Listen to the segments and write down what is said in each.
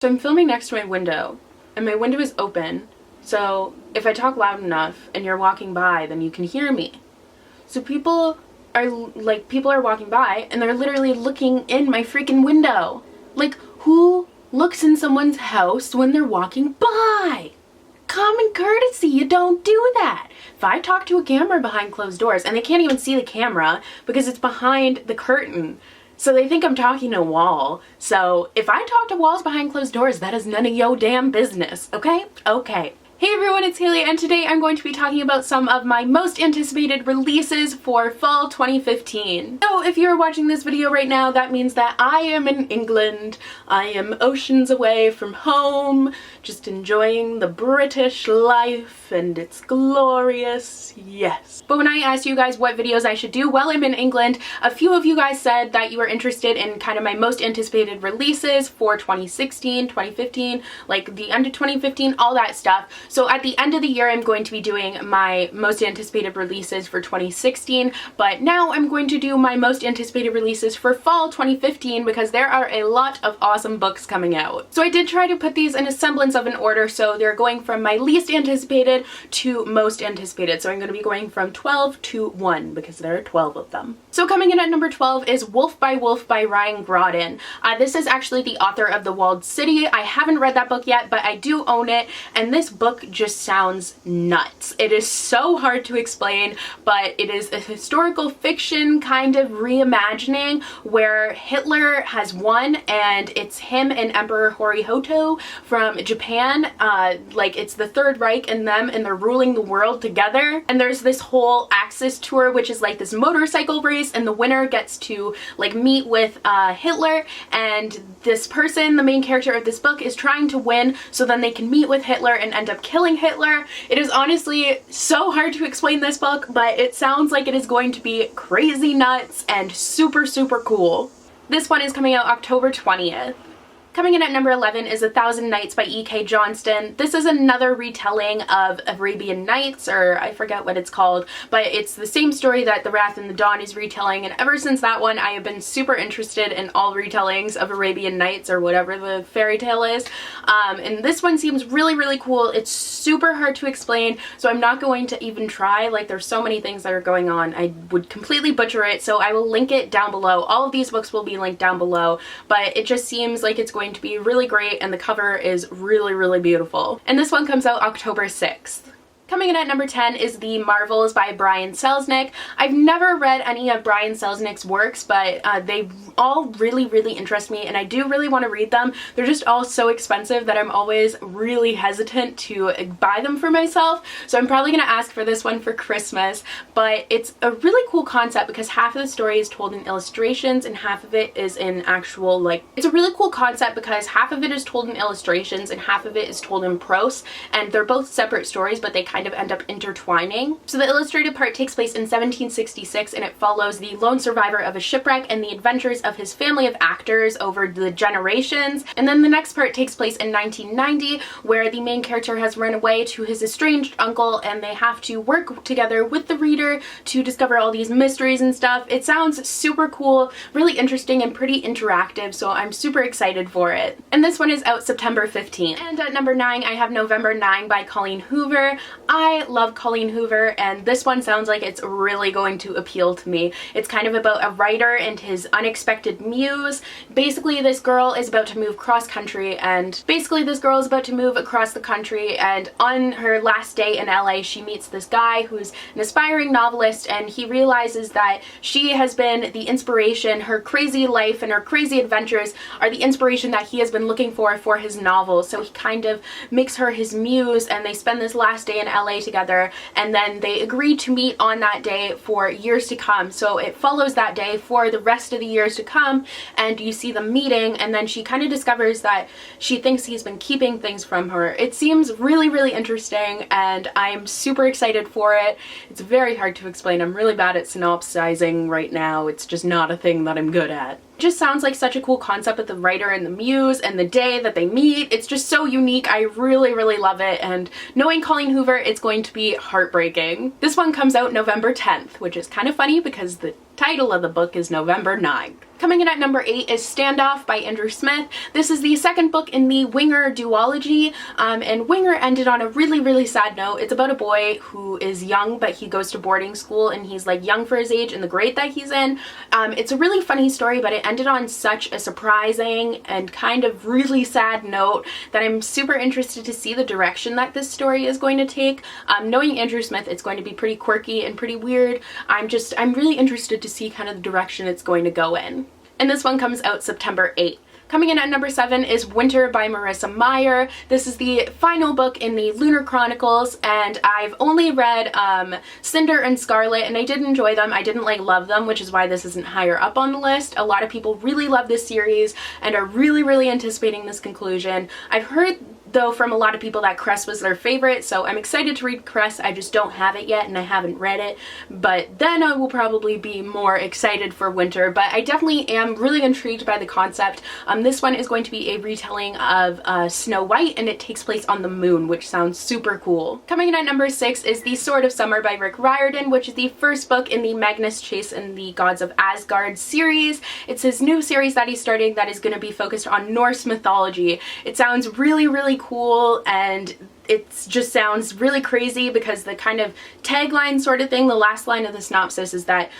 So I'm filming next to my window, and my window is open, so if I talk loud enough and you're walking by, then you can hear me. So people are walking by, and they're literally looking in my freaking window. Like, who looks in someone's house when they're walking by? Common courtesy, you don't do that. If I talk to a camera behind closed doors, and they can't even see the camera because it's behind the curtain, so they think I'm talking to a wall. So if I talk to walls behind closed doors, that is none of yo damn business, okay? Okay. Hey everyone, it's Haley, and today I'm going to be talking about some of my most anticipated releases for fall 2015. So if you're watching this video right now, that means that I am in England. I am oceans away from home, just enjoying the British life, and it's glorious, yes. But when I asked you guys what videos I should do while I'm in England, a few of you guys said that you were interested in kind of my most anticipated releases for 2016, 2015, like the end of 2015, all that stuff. So at the end of the year, I'm going to be doing my most anticipated releases for 2016, but now I'm going to do my most anticipated releases for fall 2015 because there are a lot of awesome books coming out. So I did try to put these in a semblance of an order, so they're going from my least anticipated to most anticipated. So I'm going to be going from 12 to 1 because there are 12 of them. So coming in at number 12 is Wolf by Ryan Grodin. This is actually the author of The Walled City. I haven't read that book yet, but I do own it, and this book just sounds nuts. It is so hard to explain, but it is a historical fiction kind of reimagining where Hitler has won, and it's him and Emperor Hirohito from Japan. Like, it's the Third Reich and them, and they're ruling the world together. And there's this whole Axis tour, which is like this motorcycle race, and the winner gets to like meet with Hitler, and this person, the main character of this book, is trying to win so then they can meet with Hitler and end up killing Hitler. It is honestly so hard to explain this book, but it sounds like it is going to be crazy nuts and super, super cool. This one is coming out October 20th. Coming in at number 11 is 1,000 Nights by E.K. Johnston. This is another retelling of Arabian Nights, or I forget what it's called, but it's the same story that The Wrath and the Dawn is retelling, and ever since that one I have been super interested in all retellings of Arabian Nights, or whatever the fairy tale is. And this one seems really, really cool. It's super hard to explain, so I'm not going to even try. Like, there's so many things that are going on. I would completely butcher it, so I will link it down below. All of these books will be linked down below, but it just seems like it's going to be really great, and the cover is really, really beautiful. And this one comes out October 6th. Coming in at number 10 is The Marvels by Brian Selznick. I've never read any of Brian Selznick's works, but they all really, really interest me, and I do really want to read them. They're just all so expensive that I'm always really hesitant to buy them for myself, so I'm probably going to ask for this one for Christmas. But it's a really cool concept because half of the story is told in illustrations and half of it is in actual, like, it's a really cool concept because half of it is told in illustrations and half of it is told in prose, and they're both separate stories, but they kind of end up intertwining. So the illustrated part takes place in 1766, and it follows the lone survivor of a shipwreck and the adventures of his family of actors over the generations. And then the next part takes place in 1990, where the main character has run away to his estranged uncle, and they have to work together with the reader to discover all these mysteries and stuff. It sounds super cool, really interesting, and pretty interactive, so I'm super excited for it. And this one is out September 15th. And at number 9, I have November 9 by Colleen Hoover. I love Colleen Hoover, and this one sounds like it's really going to appeal to me. It's kind of about a writer and his unexpected muse. Basically, this girl is about to move cross-country, and across the country, and on her last day in LA, she meets this guy who's an aspiring novelist, and he realizes that she has been the inspiration. Her crazy life and her crazy adventures are the inspiration that he has been looking for his novel. So he kind of makes her his muse, and they spend this last day in LA together, and then they agree to meet on that day for years to come. So it follows that day for the rest of the years to come, and you see them meeting, and then she kind of discovers that she thinks he's been keeping things from her. It seems really, really interesting, and I'm super excited for it. It's very hard to explain. I'm really bad at synopsizing right now. It's just not a thing that I'm good at. It just sounds like such a cool concept with the writer and the muse and the day that they meet. It's just so unique. I really, really love it, and knowing Colleen Hoover, it's going to be heartbreaking. This one comes out November 10th, which is kind of funny because the title of the book is November 9th. Coming in at number 8 is Standoff by Andrew Smith. This is the second book in the Winger duology, and Winger ended on a really, really sad note. It's about a boy who is young, but he goes to boarding school, and he's like young for his age in the grade that he's in. It's a really funny story, but it ended on such a surprising and kind of really sad note that I'm super interested to see the direction that this story is going to take. Knowing Andrew Smith, it's going to be pretty quirky and pretty weird. I'm really interested to see kind of the direction it's going to go in. And this one comes out September 8th. Coming in at number 7 is Winter by Marissa Meyer. This is the final book in the Lunar Chronicles, and I've only read Cinder and Scarlet, and I did enjoy them. I didn't love them, which is why this isn't higher up on the list. A lot of people really love this series and are really, really anticipating this conclusion. I've heard though from a lot of people that Cress was their favorite, so I'm excited to read Cress. I just don't have it yet and I haven't read it, but then I will probably be more excited for Winter. But I definitely am really intrigued by the concept. This one is going to be a retelling of Snow White, and it takes place on the moon, which sounds super cool. Coming in at number 6 is The Sword of Summer by Rick Riordan, which is the first book in the Magnus Chase and the Gods of Asgard series. It's his new series that he's starting that is going to be focused on Norse mythology. It sounds really, really cool, and it just sounds really crazy because the kind of tagline sort of thing, the last line of the synopsis is that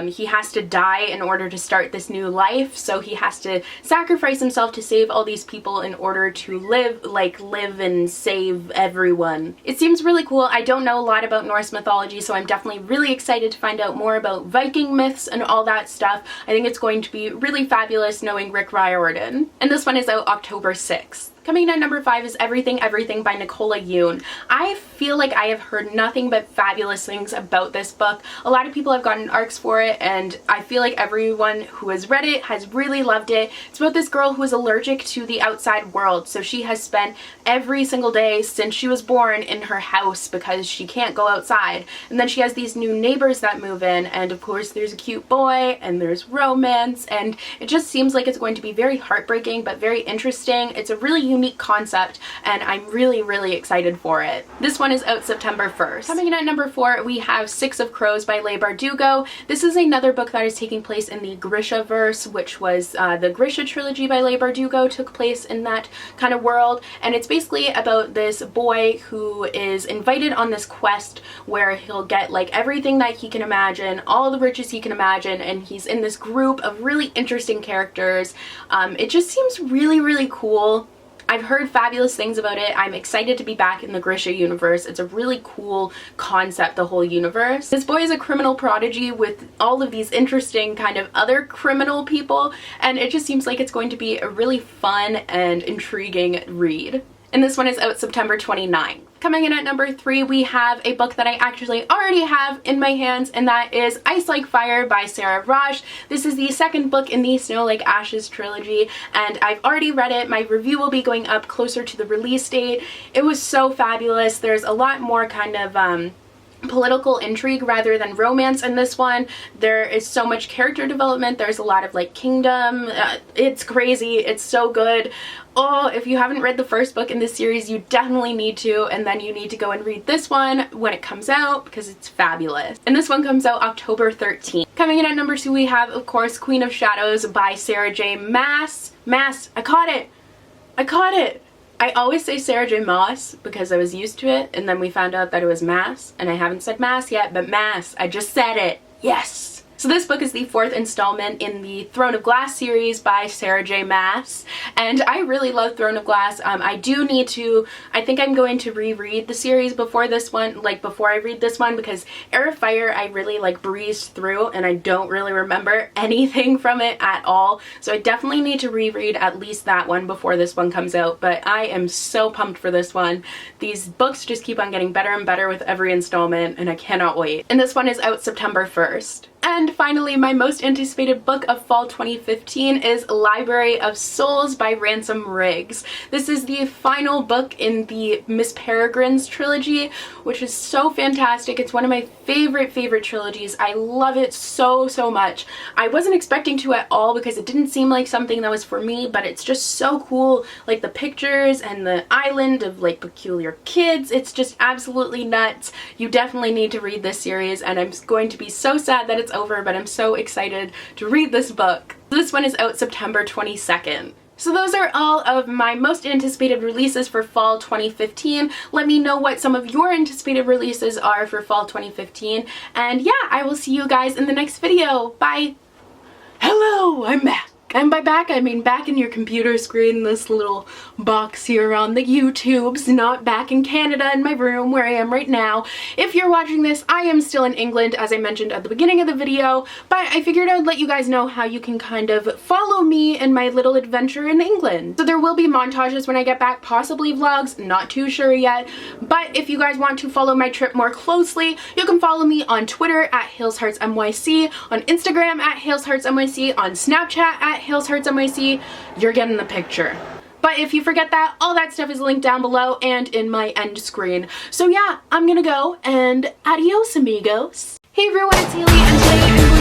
he has to die in order to start this new life, so he has to sacrifice himself to save all these people in order to live and save everyone. It seems really cool. I don't know a lot about Norse mythology, so I'm definitely really excited to find out more about Viking myths and all that stuff. I think it's going to be really fabulous knowing Rick Riordan. And this one is out October 6th. Coming in at number 5 is Everything Everything by Nicola Yoon. I feel like I have heard nothing but fabulous things about this book. A lot of people have gotten arcs for it, and I feel like everyone who has read it has really loved it. It's about this girl who is allergic to the outside world, so she has spent every single day since she was born in her house because she can't go outside. And then she has these new neighbors that move in, and of course there's a cute boy and there's romance, and it just seems like it's going to be very heartbreaking but very interesting. It's a really unique concept, and I'm really, really excited for it. This one is out September 1st. Coming in at number 4, we have Six of Crows by Leigh Bardugo. This is another book that is taking place in the Grisha-verse, which was the Grisha trilogy by Leigh Bardugo took place in that kind of world, and it's basically about this boy who is invited on this quest where he'll get everything that he can imagine, all the riches he can imagine, and he's in this group of really interesting characters. It just seems really, really cool. I've heard fabulous things about it. I'm excited to be back in the Grisha universe. It's a really cool concept, the whole universe. This boy is a criminal prodigy with all of these interesting kind of other criminal people, and it just seems like it's going to be a really fun and intriguing read. And this one is out September 29th. Coming in at number 3, we have a book that I actually already have in my hands, and that is Ice Like Fire by Sarah Raj. This is the second book in the Snow Like Ashes trilogy, and I've already read it. My review will be going up closer to the release date. It was so fabulous. There's a lot more kind of political intrigue rather than romance in this one. There is so much character development. There's a lot of kingdom. It's crazy. It's so good. Oh, if you haven't read the first book in this series, you definitely need to, and then you need to go and read this one when it comes out because it's fabulous. And this one comes out October 13th. Coming in at number 2, we have, of course, Queen of Shadows by Sarah J. Maas. I caught it! I caught it! I always say Sarah J. Maas because I was used to it, and then we found out that it was Mass, and I haven't said Mass yet, but Mass. I just said it. Yes! So this book is the 4th installment in the Throne of Glass series by Sarah J. Maas, and I really love Throne of Glass. I think I'm going to reread the series before this one, before I read this one, because Heir of Fire I really breezed through and I don't really remember anything from it at all, so I definitely need to reread at least that one before this one comes out, but I am so pumped for this one. These books just keep on getting better and better with every installment, and I cannot wait. And this one is out September 1st. And finally, my most anticipated book of fall 2015 is Library of Souls by Ransom Riggs. This is the final book in the Miss Peregrine's trilogy, which is so fantastic. It's one of my favorite trilogies. I love it so much. I wasn't expecting to at all because it didn't seem like something that was for me, but it's just so cool. The pictures and the island of peculiar kids, it's just absolutely nuts. You definitely need to read this series, and I'm going to be so sad that it's it's over, but I'm so excited to read this book. This one is out September 22nd. So those are all of my most anticipated releases for fall 2015. Let me know what some of your anticipated releases are for fall 2015. And yeah, I will see you guys in the next video. Bye! Hello, I'm back. And by back, I mean back in your computer screen, this little box here on the YouTubes, not back in Canada in my room where I am right now. If you're watching this, I am still in England, as I mentioned at the beginning of the video, but I figured I would let you guys know how you can kind of follow me in my little adventure in England. So there will be montages when I get back, possibly vlogs, not too sure yet, but if you guys want to follow my trip more closely, you can follow me on Twitter at HalesHeartsNYC, on Instagram at HalesHeartsNYC, on Snapchat at HalesHeartsNYC. You're getting the picture. But if you forget that, all that stuff is linked down below and in my end screen. So yeah, I'm gonna go, and adios amigos. Hey everyone, it's Haley, and today